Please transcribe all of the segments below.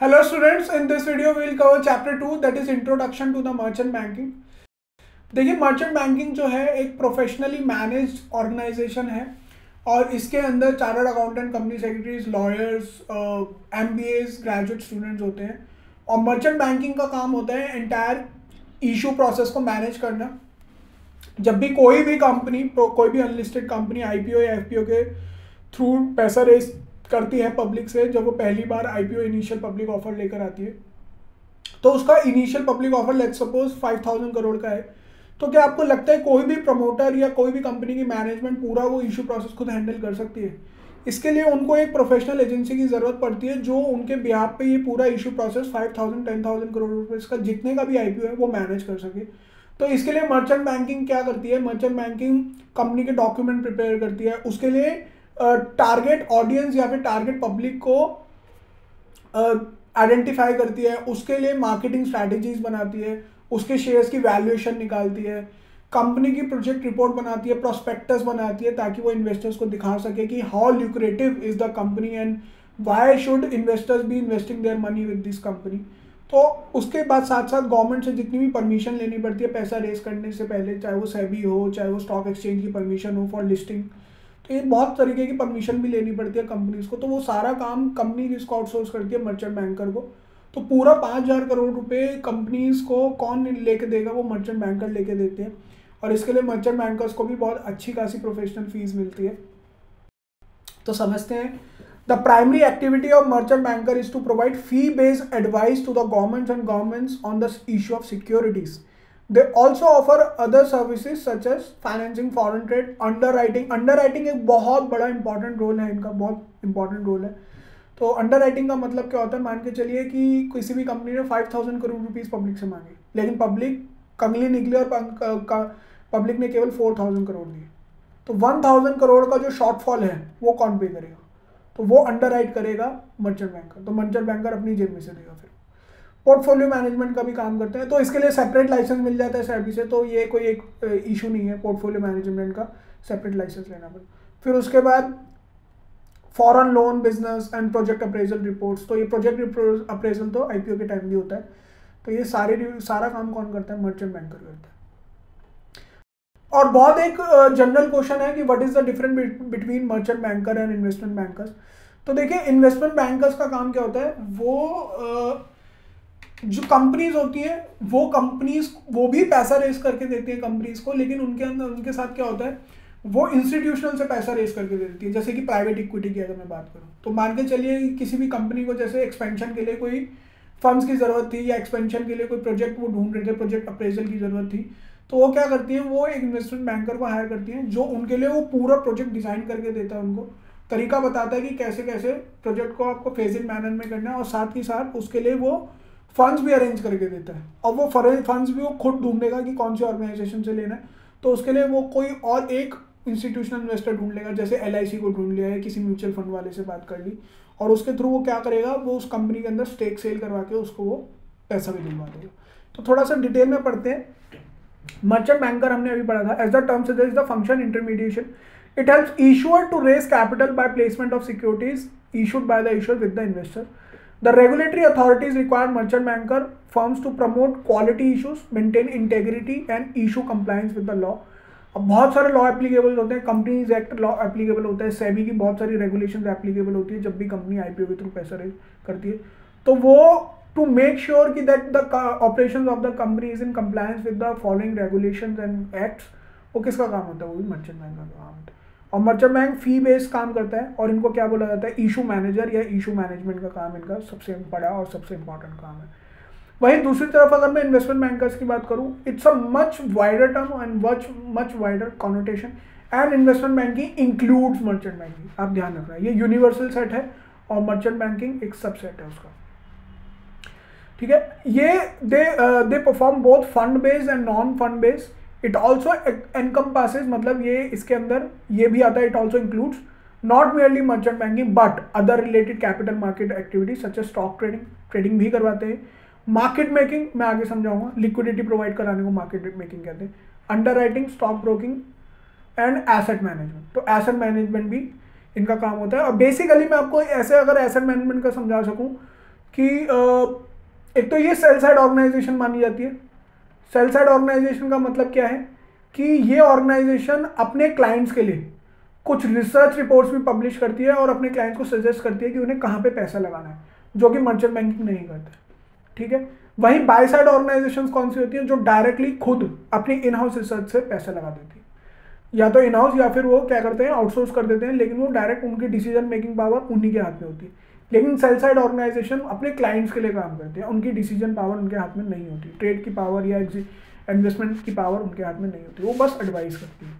Hello students, in this video we will cover chapter 2 that is introduction to the merchant banking. देखिए merchant banking जो है एक professionally managed organisation है और इसके अंदर chartered accountant, company secretaries, lawyers, MBAs, graduate students होते हैं। और मर्चेंट बैंकिंग का काम होता है एंटायर इशू प्रोसेस को मैनेज करना। जब भी कोई भी कंपनी, कोई भी अनलिस्टेड कंपनी आईपीओ या एफपीओ के थ्रू पैसा रेस करती है पब्लिक से, जब वो पहली बार आईपीओ इनिशियल पब्लिक ऑफर लेकर आती है, तो उसका initial public offer let's suppose 5000 crore का है, तो क्या आपको लगता है कोई भी प्रमोटर या कोई भी कंपनी की मैनेजमेंट पूरा वो इशू प्रोसेस खुद हैंडल कर सकती है? इसके लिए उनको एक प्रोफेशनल एजेंसी की ज़रूरत पड़ती है जो उनके बिहाफ पे ये पूरा इशू प्रोसेस 5000 10,000 करोड़ रुपए का जितने का भी आईपीओ है वो मैनेज कर सके। तो इसके लिए मर्चेंट बैंकिंग क्या करती है? मर्चेंट बैंकिंग कंपनी के डॉक्यूमेंट प्रिपेयर करती है, उसके लिए टारगेट ऑडियंस या फिर टारगेट पब्लिक को आइडेंटिफाई करती है, उसके लिए मार्केटिंग स्ट्रैटेजीज बनाती है, उसके शेयर्स की वैल्यूएशन निकालती है, कंपनी की प्रोजेक्ट रिपोर्ट बनाती है, प्रोस्पेक्टस बनाती है ताकि वो इन्वेस्टर्स को दिखा सके कि how lucrative is the company and why should investors be investing their money with this company. तो उसके बाद साथ साथ गवर्नमेंट से जितनी भी परमिशन लेनी पड़ती है पैसा रेज करने से पहले, चाहे वो सेबी हो, चाहे वो स्टॉक एक्सचेंज की परमिशन हो फॉर लिस्टिंग, तो ये बहुत तरीके की परमिशन भी लेनी पड़ती है कंपनीज को। तो वो सारा काम कंपनी जिसको आउटसोर्स करती है मर्चेंट बैंकर को। तो पूरा 5000 करोड़ रुपए कंपनीज को कौन लेके देगा? वो मर्चेंट बैंकर लेके देते हैं और इसके लिए मर्चेंट बैंकर्स को भी बहुत अच्छी खासी प्रोफेशनल फीस मिलती है। तो समझते हैं। The primary activity of merchant banker is to provide fee based advice to the governments and governments on the issue of securities. They also offer other services such as financing foreign trade, underwriting। underwriting एक बहुत बड़ा important role है इनका, बहुत important role है। तो underwriting का मतलब क्या होता है? मान के चलिए कि किसी भी कंपनी ने 5000 करोड़ रुपीस पब्लिक से मांगे, लेकिन पब्लिक कंगली निकली और पब्लिक ने केवल 4000 करोड़ दिए, तो 1000 करोड़ का जो शॉर्टफॉल है वो कौन पे करेगा? तो वो अंडरराइट करेगा मर्चेंट बैंकर। तो मर्चेंट बैंकर अपनी जेब में से देगा। फिर पोर्टफोलियो मैनेजमेंट का भी काम करते हैं, तो इसके लिए सेपरेट लाइसेंस मिल जाता है सेबी से, तो ये कोई एक इशू नहीं है पोर्टफोलियो मैनेजमेंट का सेपरेट लाइसेंस लेना पड़े। फिर उसके बाद foreign loan, business and project appraisal reports. तो ये प्रोजेक्ट अप्रेजल तो आईपीओ के टाइम भी होता है। तो ये सारा काम कौन करता है? मर्चेंट बैंकर करता है। और बहुत एक जनरल क्वेश्चन है कि what is the difference between merchant banker and investment bankers. तो देखिए इन्वेस्टमेंट बैंकर्स का काम क्या होता है? वो जो कंपनीज होती हैं वो भी पैसा रेस करके देती है कंपनीज को, लेकिन उनके अंदर उनके साथ क्या होता है? वो इंस्टीट्यूशनल से पैसा रेस करके देती है। जैसे कि प्राइवेट इक्विटी की अगर मैं बात करूँ, तो मान के चलिए किसी भी कंपनी को जैसे एक्सपेंशन के लिए कोई फंड्स की ज़रूरत थी या एक्सपेंशन के लिए कोई प्रोजेक्ट वो ढूंढ रहे थे, प्रोजेक्ट अप्रेजल की ज़रूरत थी, तो वो क्या करती है? वो एक इन्वेस्टमेंट बैंकर को हायर करती है जो उनके लिए वो पूरा प्रोजेक्ट डिज़ाइन करके देता है, उनको तरीका बताता है कि कैसे कैसे प्रोजेक्ट को आपको फेज इन मैनर में करना है, और साथ ही साथ उसके लिए वो फंड्स भी अरेंज करके देता है। और वो फंड्स भी वो खुद ढूंढेगा कि कौन सी ऑर्गेनाइजेशन से लेना है, तो उसके लिए वो कोई और एक इंस्टीट्यूशनल इन्वेस्टर ढूंढ लेगा, जैसे एलआईसी को ढूंढ लिया है, किसी म्यूचुअल फंड वाले से बात कर ली, और उसके थ्रू वो क्या करेगा? वो उस कंपनी के अंदर स्टेक सेल करवा के उसको वो पैसा भी दिलवा देगा। तो थोड़ा सा डिटेल में पढ़ते हैं। मर्चेंट बैंकर हमने अभी पढ़ा था। As the term suggest the function intermediation, it helps issuer to raise capital by placement of securities issued by the issuer with the investor. The regulatory authorities require merchant banker firms to promote quality issues, maintain integrity and issue compliance with the law। अब बहुत सारे law applicable होते हैं, companies act law applicable होता है, सेबी की बहुत सारी रेगुलेशंस एप्लीकेबल होती है जब भी कंपनी आईपीओ के थ्रू पैसा रेज करती है। तो वो टू मेक श्योर कि that the operations of the company is in compliance with the following regulations and acts, वो किसका काम होता है? वो भी मर्चेंट बैंकर का काम होता है। और मर्चेंट बैंक फी बेस्ड काम करता है और इनको क्या बोला जाता है? इशू मैनेजर या इशू मैनेजमेंट का काम इनका सबसे बड़ा और सबसे इंपॉर्टेंट काम है। वहीं दूसरी तरफ अगर मैं इन्वेस्टमेंट बैंकर्स की बात करूं, it's a much wider term and much wider connotation, and investment banking includes merchant banking. आप ध्यान रखना, ये यूनिवर्सल सेट है और मर्चेंट बैंकिंग एक सबसेट है उसका, ठीक है। ये they perform both fund based and non fund based. It also encompasses, मतलब ये इसके अंदर ये भी आता है, it also includes not merely merchant banking but other related capital market activities such as stock trading भी करवाते हैं, मार्केट मेकिंग मैं आगे समझाऊंगा, लिक्विडिटी प्रोवाइड कराने को मार्केट मेकिंग कहते हैं, underwriting, stock broking and asset management. तो एसेट मैनेजमेंट भी इनका काम होता है। और बेसिकली मैं आपको ऐसे अगर एसेट मैनेजमेंट का समझा सकूं कि एक तो ये सेल साइड ऑर्गेनाइजेशन मानी जाती है। सेल साइड ऑर्गेनाइजेशन का मतलब क्या है कि ये ऑर्गेनाइजेशन अपने क्लाइंट्स के लिए कुछ रिसर्च रिपोर्ट्स भी पब्लिश करती है और अपने क्लाइंट्स को सजेस्ट करती है कि उन्हें कहाँ पे पैसा लगाना है, जो कि मर्चेंट बैंकिंग नहीं करता। ठीक है, वहीं बाय साइड ऑर्गेनाइजेशंस कौन सी होती हैं, जो डायरेक्टली खुद अपनी इन हाउस रिसर्च से पैसा लगा देती है, या तो इन हाउस या फिर वो क्या करते हैं आउटसोर्स कर देते हैं, लेकिन वो डायरेक्ट उनकी डिसीजन मेकिंग पावर उन्हीं के हाथ में होती है। लेकिन सेल साइड ऑर्गेनाइजेशन अपने क्लाइंट्स के लिए काम करते हैं, उनकी डिसीजन पावर उनके हाथ में नहीं होती, ट्रेड की पावर या इन्वेस्टमेंट की पावर उनके हाथ में नहीं होती, वो बस एडवाइस करती है।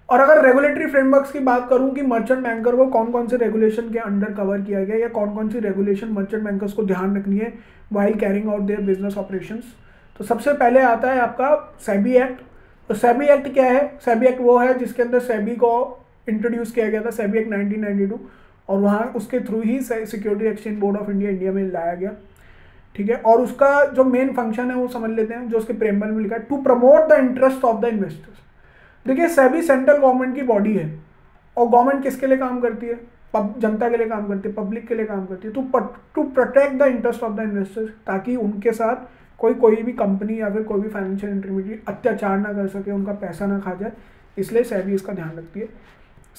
और अगर रेगुलेटरी फ्रेमवर्क्स की बात करूं कि मर्चेंट बैंकर को कौन कौन से रेगुलेशन के अंडर कवर किया गया या कौन कौन सी रेगुलेशन मर्चेंट बैंकर्स को ध्यान रखनी है while carrying out their business operations, तो सबसे पहले आता है आपका सेबी एक्ट। तो सेबी एक्ट क्या है? सेबी एक्ट वो है जिसके अंदर सेबी को इंट्रोड्यूस किया गया था, सेबी एक्ट 1992, और वहाँ उसके through he security exchange board of India में लाया गया। ठीक है, और उसका जो मेन फंक्शन है वो समझ लेते हैं, जो उसके प्रेम्बल में लिखा है, to promote the interest of the investors. देखिए, सेबी सेंट्रल गवर्नमेंट की बॉडी है, और गवर्नमेंट किसके लिए काम करती है? जनता के लिए काम करती है, पब्लिक के लिए काम करती है, to protect the interest of the investors, ताकि उनके साथ कोई भी कंपनी या फिर कोई भी फाइनेंशियल इंटरमीडिएट अत्याचार ना कर सके, उनका पैसा ना खा जाए, इसलिए सेबी इसका ध्यान रखती है।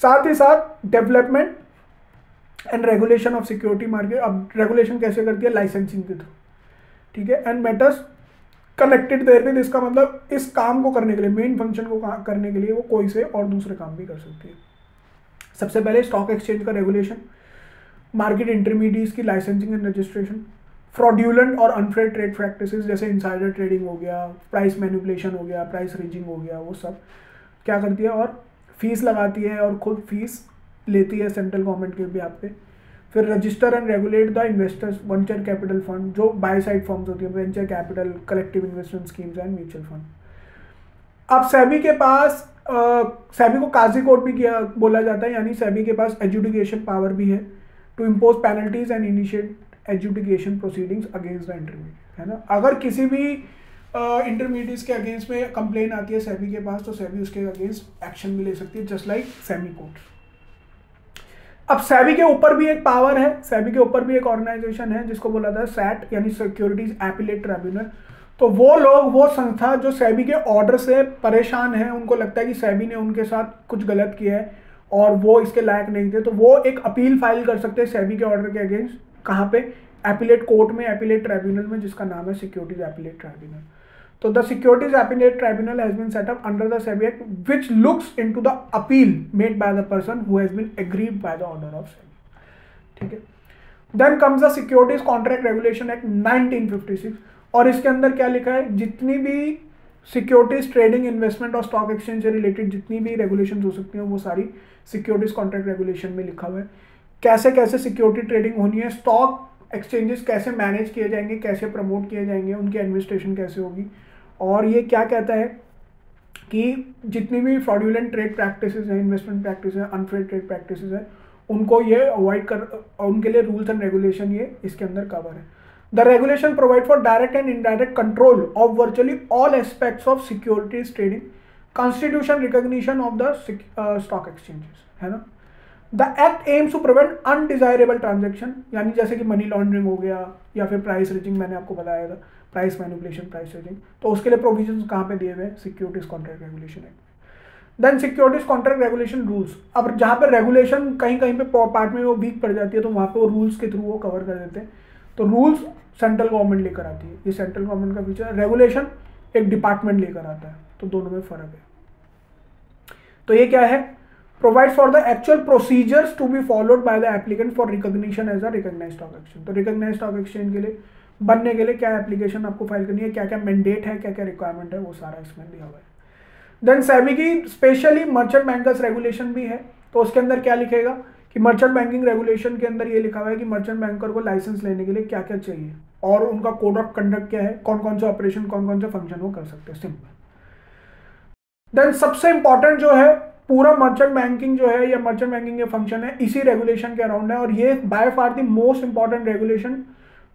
साथ ही साथ development and regulation of security market. अब रेगुलेशन कैसे करती है? लाइसेंसिंग के थ्रू। ठीक है, and matters connected therewith, इसका मतलब इस काम को करने के लिए, मेन फंक्शन को करने के लिए वो कोई से और दूसरे काम भी कर सकती है। सबसे पहले स्टॉक एक्सचेंज का रेगुलेशन, मार्केट इंटरमीडिएट्स की लाइसेंसिंग एंड रजिस्ट्रेशन, फ्रॉड्यूलेंट और अनफेयर ट्रेड प्रैक्टिसेस जैसे इनसाइडर ट्रेडिंग हो गया, प्राइस मैनिपुलेशन हो गया, प्राइस रिजिंग हो गया, वो सब क्या करती है, और फीस लगाती है और खुद फीस लेती है सेंट्रल गवर्नमेंट के बिहाफ पे। फिर register and regulate the investors, venture capital fund, जो बाय साइड फर्म्स होती है, venture capital, collective investment schemes and mutual fund. अब सेबी के पास सेबी को काजी कोर्ट भी किया बोला जाता है, यानी सेबी के पास एजुडिकेशन पावर भी है, to impose penalties and initiate adjudication proceedings against the intermediate, है ना। अगर किसी भी इंटरमीडिएट्स के अगेंस्ट में कंप्लेन आती है सेबी के पास, तो सेबी उसके अगेंस्ट एक्शन भी ले सकती है, जस्ट लाइक सेमी कोर्ट। अब सेबी के ऊपर भी एक पावर है, सेबी के ऊपर भी एक ऑर्गेनाइजेशन है जिसको बोला था सैट, यानी सिक्योरिटीज एपिलेट ट्रिब्यूनल। तो वो लोग, वो संस्था जो सेबी के ऑर्डर से परेशान है, उनको लगता है कि सेबी ने उनके साथ कुछ गलत किया है और वो इसके लायक नहीं थे, तो वो एक अपील फाइल कर सकते हैं सेबी के ऑर्डर के अगेंस्ट। कहाँ पे? एपिलेट कोर्ट में, एपिलेट ट्रिब्यूनल में, जिसका नाम है सिक्योरिटीज एपिलेट ट्रिब्यूनल। तो the securities appellate tribunal has been set up under the SEBI act which looks into the appeal made by the person who has been aggrieved by the order of SEBI. ठीक है, then comes the securities contract regulation act 1956, और इसके अंदर क्या लिखा है? जितनी भी सिक्योरिटीज ट्रेडिंग, इन्वेस्टमेंट और स्टॉक एक्सचेंज से रिलेटेड जितनी भी रेगुलेशन हो सकती हैं, वो सारी सिक्योरिटीज कॉन्ट्रैक्ट रेगुलेशन में लिखा हुआ है। कैसे कैसे सिक्योरिटी ट्रेडिंग होनी है, स्टॉक एक्सचेंजेस कैसे मैनेज किए जाएंगे, कैसे प्रमोट किए जाएंगे, उनकी एडमिनिस्ट्रेशन कैसे होगी, और ये क्या कहता है कि जितनी भी फ्रॉड्यूलेंट ट्रेड प्रैक्टिसेस हैं, इन्वेस्टमेंट प्रैक्टिस हैं, अनफेयर ट्रेड प्रैक्टिसेस हैं, उनको ये अवॉइड कर, उनके लिए रूल्स एंड रेगुलेशन ये इसके अंदर कवर है। The regulation provide for direct and indirect control of virtually all aspects of securities trading, constitution recognition of the stock exchanges, है ना। The act aims to prevent undesirable transaction, यानी जैसे कि money laundering हो गया या फिर प्राइस रिजिंग, मैंने आपको बताया था, प्राइस मैनिपुलेशन, प्राइस रिजिंग, तो उसके लिए प्रोविजंस कहाँ पे दिए हुए हैं? Securities contract regulation act. Then securities contract regulation rules. अब जहाँ पे रेगुलेशन कहीं कहीं पे पार्ट में वो वीक पड़ जाती है, तो वहाँ पे वो रूल्स के थ्रू वो कवर कर देते हैं। तो रूल्स सेंट्रल गवर्नमेंट लेकर आती है, ये सेंट्रल गवर्नमेंट का फीचर है। रेगुलेशन एक डिपार्टमेंट लेकर आता है, तो दोनों में फर्क है। तो ये क्या है? Provide for the actual procedures to be followed by the applicant for recognition as a recognised stock exchange. तो रिकॉग्नाइज्ड स्टॉक एक्सचेंज के लिए बनने के लिए क्या एप्लीकेशन आपको फाइल करनी है, क्या क्या मैंडेट है, क्या क्या रिक्वायरमेंट है, वो सारा इसमें दिया हुआ है। देन सेबी की स्पेशली मर्चेंट बैंकर्स रेगुलेशन भी है, तो उसके अंदर क्या लिखेगा कि मर्चेंट बैंकिंग रेगुलेशन के अंदर ये लिखा हुआ है कि मर्चेंट बैंकर को लाइसेंस लेने के लिए क्या क्या चाहिए और उनका कोड ऑफ कंडक्ट क्या है, कौन कौन से ऑपरेशन, कौन कौन से फंक्शन वो कर सकते हैं, सिंपल। देन सबसे इंपॉर्टेंट जो है, पूरा मर्चेंट बैंकिंग जो है या मर्चेंट बैंकिंग के फंक्शन है इसी रेगुलेशन के अराउंड है, और ये by far the most important regulation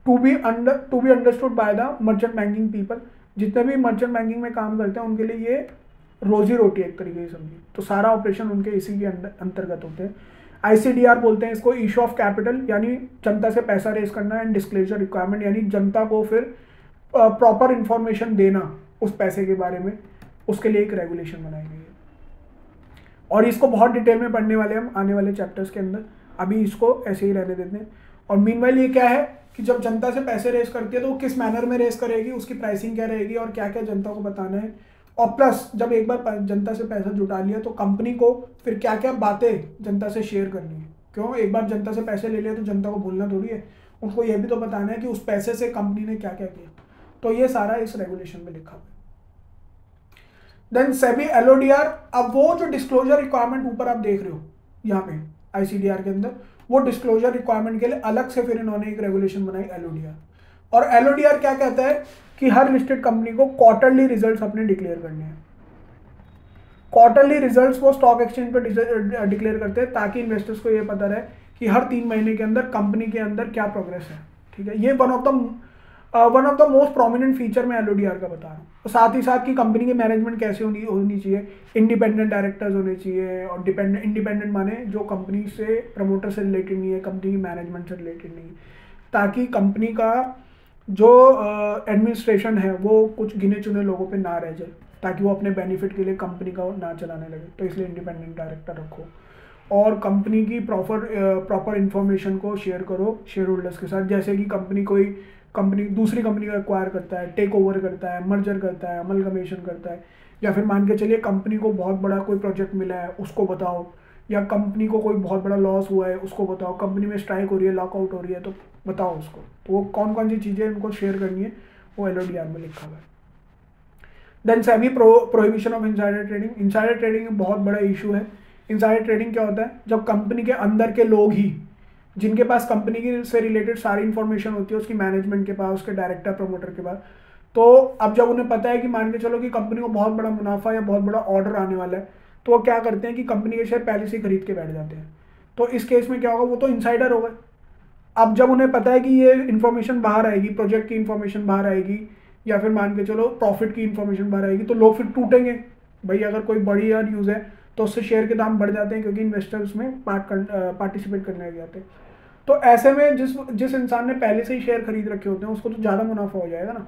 to be understood by the merchant banking people. जितने भी मर्चेंट बैंकिंग में काम करते हैं उनके लिए ये रोजी रोटी एक तरीके से समझिए, तो सारा ऑपरेशन उनके इसी के अंतर्गत होते हैं। ICDR बोलते हैं इसको, इशू ऑफ कैपिटल, यानी जनता से पैसा रेज करना, एंड डिस्क्लोजर रिक्वायरमेंट, यानी जनता को फिर प्रॉपर इंफॉर्मेशन देना उस पैसे के बारे में, उसके लिए एक रेगुलेशन बनाई गई है। और इसको बहुत डिटेल में पढ़ने वाले हम आने वाले चैप्टर्स के अंदर, अभी इसको ऐसे ही रहने देते हैं। और मीनवाइल ये क्या है कि जब जनता से पैसे रेज करती है तो वो किस मैनर में रेज करेगी, उसकी प्राइसिंग क्या रहेगी और क्या क्या जनता को बताना है। और प्लस जब एक बार जनता से पैसा जुटा लिया तो कंपनी को फिर क्या क्या बातें जनता से शेयर करनी है। क्यों, एक बार जनता से पैसे ले लिया तो जनता को भूलना थोड़ी है, उनको ये भी तो बताना है कि उस पैसे से कंपनी ने क्या क्या किया। तो ये सारा इस रेगुलेशन में लिखा हुआ है। देन सेबी LODR, अब वो जो डिस्क्लोजर रिक्वायरमेंट ऊपर आप देख रहे हो यहाँ पे ICDR के अंदर, वो डिस्क्लोजर रिक्वायरमेंट के लिए अलग से फिर इन्होंने एक रेगुलेशन बनाई LODR। और LODR क्या कहता है कि हर लिस्टेड कंपनी को क्वार्टरली रिजल्ट्स अपने डिक्लेयर करने हैं। क्वार्टरली रिजल्ट्स वो स्टॉक एक्सचेंज पर डिक्लेयर करते हैं ताकि इन्वेस्टर्स को ये पता रहे कि हर 3 महीने के अंदर कंपनी के अंदर क्या प्रोग्रेस है। ठीक है, ये one of the most prominent feature मैं LODR का बता रहा हूँ। तो साथ ही साथ कि कंपनी की मैनेजमेंट कैसे होनी चाहिए, इंडिपेंडेंट डायरेक्टर्स होने चाहिए, और इंडिपेंडेंट माने जो कंपनी से प्रमोटर से रिलेटेड नहीं है, कंपनी की मैनेजमेंट से रिलेटेड नहीं है, ताकि कंपनी का जो एडमिनिस्ट्रेशन है वो कुछ गिने चुने लोगों पे ना रह जाए, ताकि वो अपने बेनिफिट के लिए कंपनी का ना चलाने लगे। तो इसलिए इंडिपेंडेंट डायरेक्टर रखो, और कंपनी की प्रॉपर इन्फॉर्मेशन को शेयर करो शेयर होल्डर्स के साथ। जैसे कि कंपनी दूसरी कंपनी को एक्वायर करता है, टेक ओवर करता है, मर्जर करता है, अमलगमेशन करता है, या फिर मान के चलिए कंपनी को बहुत बड़ा कोई प्रोजेक्ट मिला है उसको बताओ, या कंपनी को कोई बहुत बड़ा लॉस हुआ है उसको बताओ, कंपनी में स्ट्राइक हो रही है, लॉकआउट हो रही है तो बताओ उसको। तो वो कौन कौन सी चीज़ें उनको शेयर करनी है वो LODR में लिखा हुआ है। Then SEBI prohibition of insider trading. Insider trading बहुत बड़ा इशू है। इनसाइडर ट्रेडिंग क्या होता है, जब कंपनी के अंदर के लोग ही, जिनके पास कंपनी की से रिलेटेड सारी इंफॉर्मेशन होती है, उसकी मैनेजमेंट के पास, उसके डायरेक्टर प्रमोटर के पास, तो अब जब उन्हें पता है कि मान के चलो कि कंपनी को बहुत बड़ा मुनाफा या बहुत बड़ा ऑर्डर आने वाला है, तो वो क्या करते हैं कि कंपनी के शेयर पहले से खरीद के बैठ जाते हैं। तो इस केस में क्या होगा, वो तो इनसाइडर हो गए। अब जब उन्हें पता है कि ये इन्फॉर्मेशन बाहर आएगी, प्रोजेक्ट की इन्फॉर्मेशन बाहर आएगी, या फिर मान के चलो प्रॉफिट की इन्फॉर्मेशन बाहर आएगी, तो लोग फिर टूटेंगे। भाई अगर कोई बड़ी यार न्यूज़ है तो उससे शेयर के दाम बढ़ जाते हैं, क्योंकि इन्वेस्टर उसमें पार्टिसिपेट करने लग जाते हैं। तो ऐसे में जिस इंसान ने पहले से ही शेयर खरीद रखे होते हैं उसको तो ज़्यादा मुनाफा हो जाएगा ना,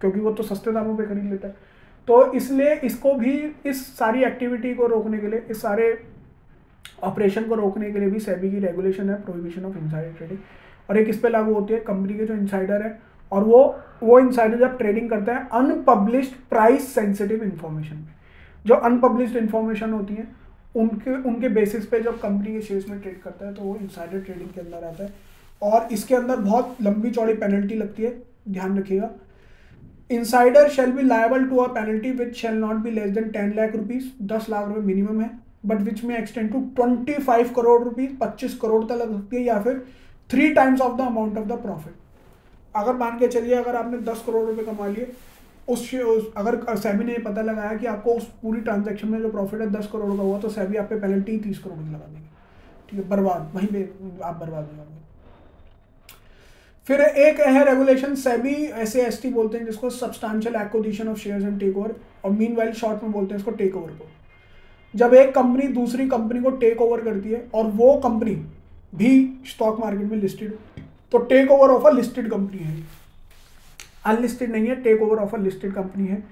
क्योंकि वो तो सस्ते दामों पे खरीद लेता है। तो इसलिए इसको भी, इस सारी एक्टिविटी को रोकने के लिए, इस सारे ऑपरेशन को रोकने के लिए भी सेबी की रेगुलेशन है, प्रोहिबिशन ऑफ इनसाइडर ट्रेडिंग। और एक इस पे लागू होती है कंपनी के जो इनसाइडर है, और वो इनसाइडर जब ट्रेडिंग करता है अनपब्लिश्ड प्राइस सेंसिटिव इन्फॉर्मेशन में, जो अनपब्लिश्ड इन्फॉर्मेशन होती है उनके बेसिस पे जब कंपनी के शेयर्स में ट्रेड करता है, तो वो इनसाइडर ट्रेडिंग के अंदर आता है। और इसके अंदर बहुत लंबी चौड़ी पेनल्टी लगती है, ध्यान रखिएगा। Insider shall be liable to a penalty which shall not be less than 10 lakh rupees, 10 lakh रुपए मिनिमम है, but which may extend to 25 crore rupees, 25 crore तक लग सकती है, या फिर 3 times of the amount of the profit. अगर मान के चलिए अगर आपने 10 करोड़ रुपए कमा लिए, अगर सेबी ने पता लगाया कि आपको उस पूरी ट्रांजैक्शन में जो प्रॉफिट है 10 करोड़ का हुआ, तो सेबी आप पे पेनल्टी 30 करोड़ की लगा देंगे। ठीक है, बर्बाद, वहीं पे आप बर्बाद हो जाएंगे। फिर एक है रेगुलेशन सेबी SAST बोलते हैं जिसको, substantial acquisition of shares and takeover, और मीनवाइल शॉर्ट में बोलते हैं इसको टेक ओवर को। जब एक कंपनी दूसरी कंपनी को टेक ओवर करती है और वो कंपनी भी स्टॉक मार्केट में लिस्टेड, तो take over of a listed company है, अनलिस्टेड नहीं है, take over of a listed company है।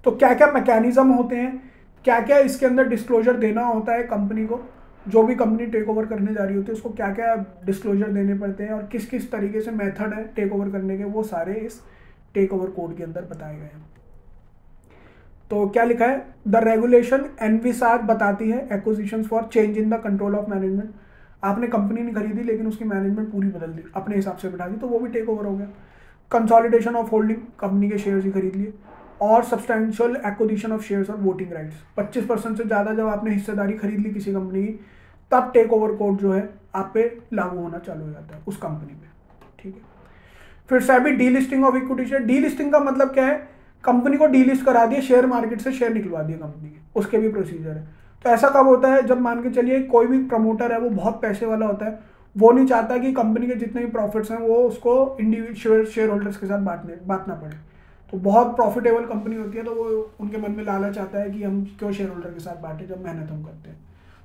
तो क्या क्या मैकेनिज्म होते हैं, क्या क्या इसके अंदर डिस्क्लोजर देना होता है कंपनी को, जो भी कंपनी टेक ओवर करने जा रही होती है उसको क्या क्या डिस्क्लोजर देने पड़ते हैं, और किस किस तरीके से मेथड है टेक ओवर करने के, वो सारे इस टेक ओवर कोड के अंदर बताए गए हैं। तो क्या लिखा है, द रेगुलेशन एनविसाज बताती है acquisitions for change in the control of management. आपने कंपनी नहीं खरीदी लेकिन उसकी मैनेजमेंट पूरी बदल दी, अपने हिसाब से बिठा दी, तो वो भी टेक ओवर हो गया। कंसोलिडेशन ऑफ होल्डिंग, कंपनी के शेयर्स ही खरीद लिए, और सब्सटैंशियल एक्विजिशन ऑफ शेयर्स और वोटिंग राइट्स, 25% से ज़्यादा जब आपने हिस्सेदारी खरीद ली किसी कंपनी की, तब टेक ओवर कोड जो है आप पे लागू होना चालू हो जाता है उस कंपनी में। ठीक है, फिर SEBI delisting of equity share. Delisting का मतलब क्या है, कंपनी को डीलिस्ट करा दिया, शेयर मार्केट से शेयर निकलवा दिया कंपनी के, उसके भी प्रोसीजर है। तो ऐसा कब होता है, जब मान के चलिए कोई भी प्रमोटर है वो बहुत पैसे वाला होता है, वो नहीं चाहता कि कंपनी के जितने भी प्रॉफिट्स हैं वो उसको इंडिविजुअल शेयर होल्डर्स के साथ बांटना पड़े। तो बहुत प्रॉफिटेबल कंपनी होती है तो वो उनके मन में लालच आता है कि हम क्यों शेयर होल्डर के साथ बांटे जब मेहनत हम करते हैं।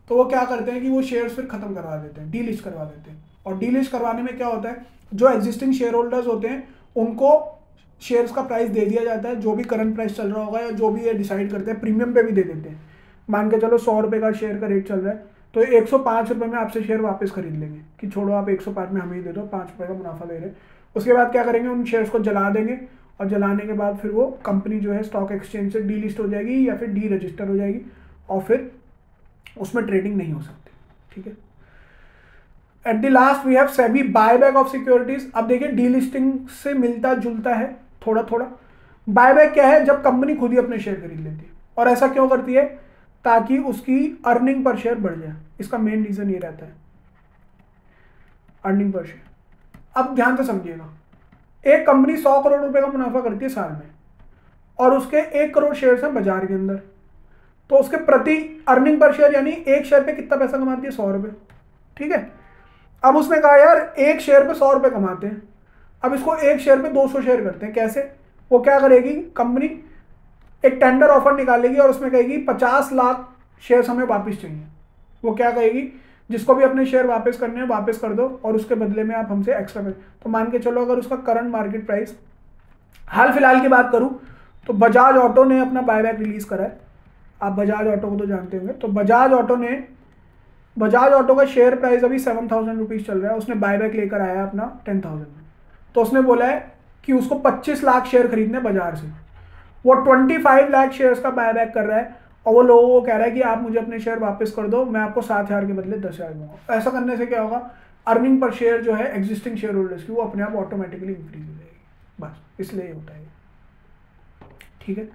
तो वो क्या करते हैं कि वो शेयर्स फिर खत्म करवा देते हैं, डीलिस्ट करवा देते हैं। और डीलिस्ट करवाने में क्या होता है, जो एग्जिस्टिंग शेयर होल्डर्स होते हैं उनको शेयर्स का प्राइस दे दिया जाता है, जो भी करंट प्राइस चल रहा होगा या जो भी ये डिसाइड करते हैं, प्रीमियम पे भी दे देते हैं। मान के चलो 100 रुपये का शेयर का रेट चल रहा है, तो 105 रुपये में आपसे शेयर वापस खरीद लेंगे कि छोड़ो आप 105 में हमें ही दे दो, 5 रुपये का मुनाफा दे रहे। उसके बाद क्या करेंगे, उन शेयर्स को जला देंगे और जलाने के बाद फिर वो कंपनी जो है स्टॉक एक्सचेंज से डीलिस्ट हो जाएगी या फिर डी रजिस्टर हो जाएगी और फिर उसमें ट्रेडिंग नहीं हो सकती। ठीक है। At the last we have SEBI buyback of securities. अब देखिए डीलिस्टिंग से मिलता जुलता है थोड़ा थोड़ा। बायबैक क्या है, जब कंपनी खुद ही अपने शेयर खरीद लेती है। और ऐसा क्यों करती है, ताकि उसकी अर्निंग पर शेयर बढ़ जाए। इसका मेन रीजन ये रहता है, अर्निंग पर शेयर। अब ध्यान से समझिएगा, एक कंपनी 100 करोड़ रुपए का मुनाफा करती है साल में और उसके 1 करोड़ शेयर हैं बाजार के अंदर, तो उसके प्रति अर्निंग पर शेयर यानी एक शेयर पे कितना पैसा कमाती है, 100 रुपये। ठीक है। अब उसने कहा यार एक शेयर पे 100 रुपये कमाते हैं, अब इसको एक शेयर पे 200 शेयर करते हैं। कैसे, वो क्या करेगी, कंपनी एक टेंडर ऑफर निकालेगी और उसमें कहेगी 50 लाख शेयर हमें वापस चाहिए। वो क्या कहेगी, जिसको भी अपने शेयर वापस करने हैं वापस कर दो और उसके बदले में आप हमसे एक्स्ट्रा पैसे। तो मान के चलो अगर उसका करंट मार्केट प्राइस, हाल फिलहाल की बात करूं तो बजाज ऑटो ने अपना बायबैक रिलीज करा है। आप बजाज ऑटो को तो जानते होंगे। तो बजाज ऑटो का शेयर प्राइस अभी 7,000 रुपीज़ चल रहा है। उसने बायबैक लेकर आया अपना 10,000 में। तो उसने बोला है कि उसको 25 लाख शेयर खरीदने बाजार से। वो 25 लाख शेयर्स का बायबैक कर रहा है और वो लोगों को कह रहा है कि आप मुझे अपने शेयर वापस कर दो, मैं आपको 7,000 के बदले 10,000 दूंगा। ऐसा करने से क्या होगा, अर्निंग पर शेयर जो है एग्जिस्टिंग शेयर होल्डर्स की वो अपने आप ऑटोमेटिकली इंक्रीज हो जाएगी। बस इसलिए होता है। ठीक है।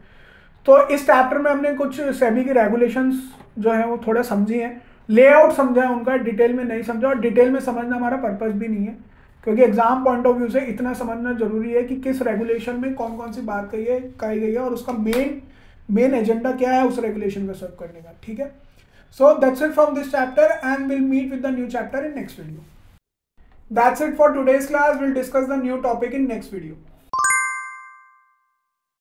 तो इस चैप्टर में हमने कुछ सेबी की रेगुलेशंस जो है वो थोड़ा समझी हैं, लेआउट समझा है उनका, डिटेल में नहीं समझा। और डिटेल में समझना हमारा पर्पस भी नहीं है, क्योंकि एग्जाम पॉइंट ऑफ व्यू से इतना समझना जरूरी है कि किस रेगुलेशन में कौन कौन सी बात कही गई है और उसका मेन एजेंडा क्या है उस रेगुलेशन को सर्व करने का। ठीक है। So that's it from this chapter and will meet with the new chapter in next video. That's it for today's class. We'll discuss the new topic in next video.